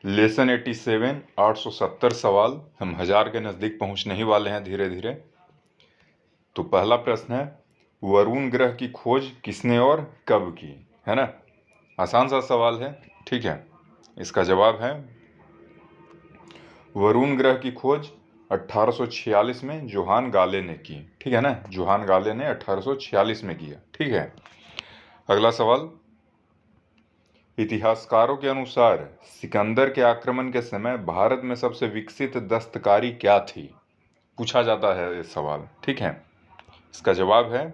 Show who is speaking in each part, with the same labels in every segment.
Speaker 1: Lesson 87 870 सवाल। हम 1000 के नज़दीक पहुंचने ही वाले हैं धीरे धीरे। तो पहला प्रश्न है, वरुण ग्रह की खोज किसने और कब की? है ना, आसान सा सवाल है। ठीक है, इसका जवाब है वरुण ग्रह की खोज 1846 में जोहान गाले ने की। ठीक है ना, जोहान गाले ने 1846 में किया। ठीक है, अगला सवाल, इतिहासकारों के अनुसार सिकंदर के आक्रमण के समय भारत में सबसे विकसित दस्तकारी क्या थी? पूछा जाता है ये सवाल। ठीक है, इसका जवाब है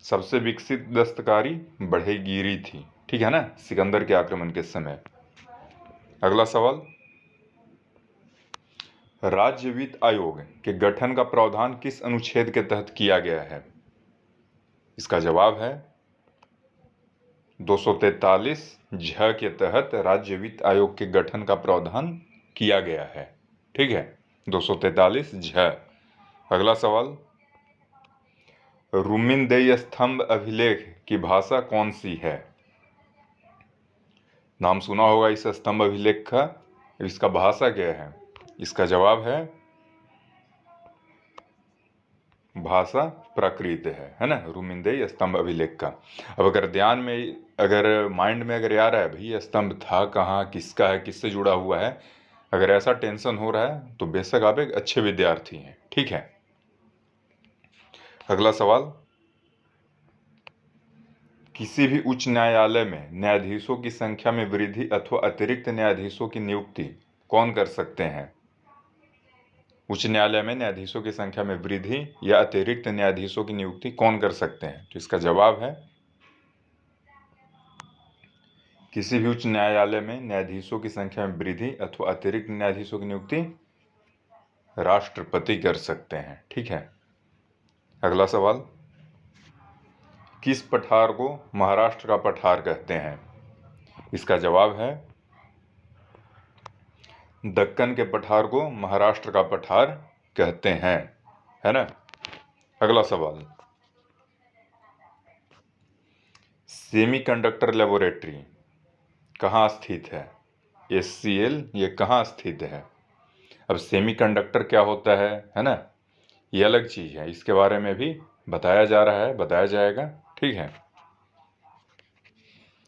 Speaker 1: सबसे विकसित दस्तकारी बढ़ईगीरी थी। ठीक है ना, सिकंदर के आक्रमण के समय। अगला सवाल, राज्य वित्त आयोग के गठन का प्रावधान किस अनुच्छेद के तहत किया गया है? इसका जवाब है 243 झ के तहत राज्य वित्त आयोग के गठन का प्रावधान किया गया है। ठीक है, 243 झ। अगला सवाल, रुमिनदेई स्तंभ अभिलेख की भाषा कौन सी है? नाम सुना होगा इस स्तंभ अभिलेख का, इसका भाषा क्या है? इसका जवाब है भाषा प्राकृत है ना, रुमिनदेई स्तंभ अभिलेख का। अब अगर ध्यान में, अगर माइंड में अगर आ रहा है भाई स्तंभ था कहाँ, किसका है, किससे जुड़ा हुआ है, अगर ऐसा टेंशन हो रहा है तो बेशक आप एक अच्छे विद्यार्थी हैं। ठीक है, अगला सवाल, किसी भी उच्च न्यायालय में न्यायाधीशों की संख्या में वृद्धि अथवा अतिरिक्त न्यायाधीशों की नियुक्ति कौन कर सकते हैं? उच्च न्यायालय में न्यायाधीशों की संख्या में वृद्धि या अतिरिक्त न्यायाधीशों की नियुक्ति कौन कर सकते हैं? तो इसका जवाब है किसी भी उच्च न्यायालय में न्यायाधीशों की संख्या में वृद्धि अथवा अतिरिक्त न्यायाधीशों की नियुक्ति राष्ट्रपति कर सकते हैं। ठीक है, अगला सवाल, किस पठार को महाराष्ट्र का पठार कहते हैं? इसका जवाब है दक्कन के पठार को महाराष्ट्र का पठार कहते हैं। है ना, अगला सवाल, सेमीकंडक्टर लेबोरेटरी कहाँ स्थित है? SCL ये कहाँ स्थित है? अब सेमीकंडक्टर क्या होता है ना, ये अलग चीज़ है, इसके बारे में भी बताया जा रहा है, बताया जाएगा। ठीक है,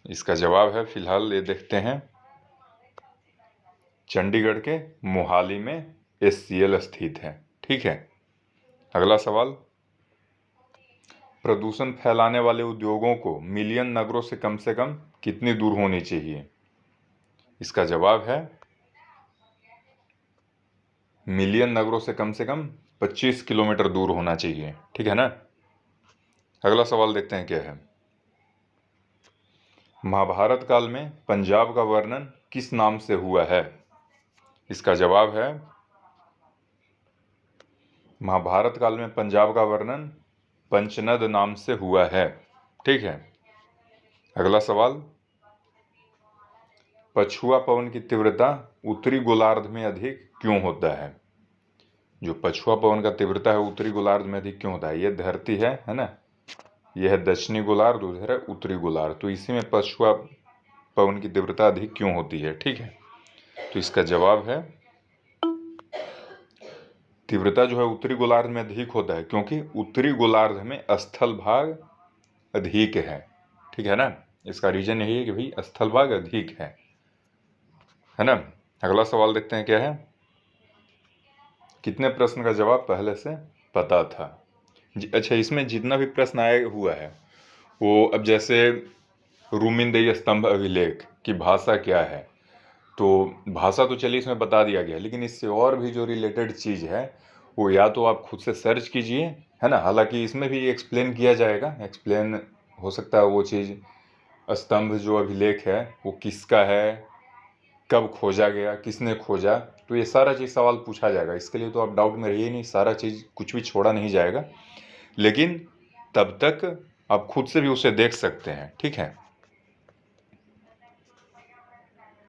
Speaker 1: इसका जवाब है फिलहाल ये देखते हैं, चंडीगढ़ के मोहाली में SCL स्थित है। ठीक है, अगला सवाल, प्रदूषण फैलाने वाले उद्योगों को मिलियन नगरों से कम कितनी दूर होनी चाहिए? इसका जवाब है मिलियन नगरों से कम 25 किलोमीटर दूर होना चाहिए। ठीक है ना, अगला सवाल देखते हैं क्या है, महाभारत काल में पंजाब का वर्णन किस नाम से हुआ है? इसका जवाब है महाभारत काल में पंजाब का वर्णन पंचनद नाम से हुआ है। ठीक है, अगला सवाल, पछुआ पवन की तीव्रता उत्तरी गोलार्ध में अधिक क्यों होता है? जो पछुआ पवन का तीव्रता है उत्तरी गोलार्ध में अधिक क्यों होता है? ये धरती है ना, यह है दक्षिणी गोलार्ध, उधर है उत्तरी गोलार्ध, तो इसी में पछुआ पवन की तीव्रता अधिक क्यों होती है? ठीक है, तो इसका जवाब है तीव्रता जो है उत्तरी गोलार्ध में अधिक होता है क्योंकि उत्तरी गोलार्ध में स्थल भाग अधिक है। ठीक है ना, इसका रीजन यही है कि भाई स्थल भाग अधिक है ना। अगला सवाल देखते हैं क्या है, कितने प्रश्न का जवाब पहले से पता था? अच्छा, इसमें जितना भी प्रश्न आया हुआ है वो, अब जैसे रुमिनदेई स्तंभ अभिलेख की भाषा क्या है, तो भाषा तो चलिए इसमें बता दिया गया, लेकिन इससे और भी जो रिलेटेड चीज़ है वो या तो आप खुद से सर्च कीजिए, है ना, हालांकि इसमें भी एक्सप्लेन किया जाएगा, एक्सप्लेन हो सकता है वो चीज़, स्तंभ जो अभिलेख है वो किसका है, कब खोजा गया, किसने खोजा, तो ये सारा चीज़ सवाल पूछा जाएगा। इसके लिए तो आप डाउट में रहिए नहीं, सारा चीज़ कुछ भी छोड़ा नहीं जाएगा, लेकिन तब तक आप खुद से भी उसे देख सकते हैं। ठीक है,